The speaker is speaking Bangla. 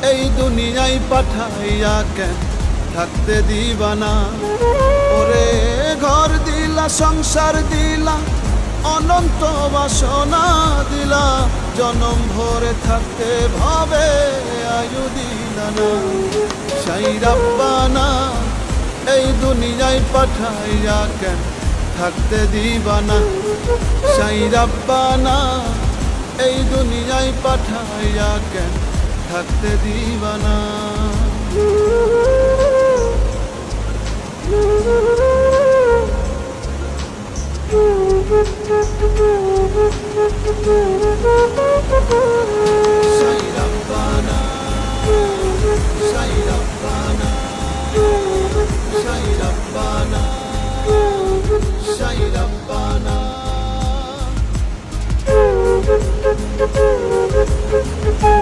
এই দুনিয়ায় পাঠাইয়া কেন থাকতে দিবা না। ওরে ঘর দিলা, সংসার দিলা, অনন্ত বাসনা দিলা, জনম ভরে থাকতে ভাবে আয়ু দিলা না। সাই রাব্বানা এই দুনিয়ায় পাঠাইয়া কেন থাকতে দিবা না। সাই রাব্বানা এই দুনিয়ায় পাঠাইয়া কেন থাকতে দিবা না।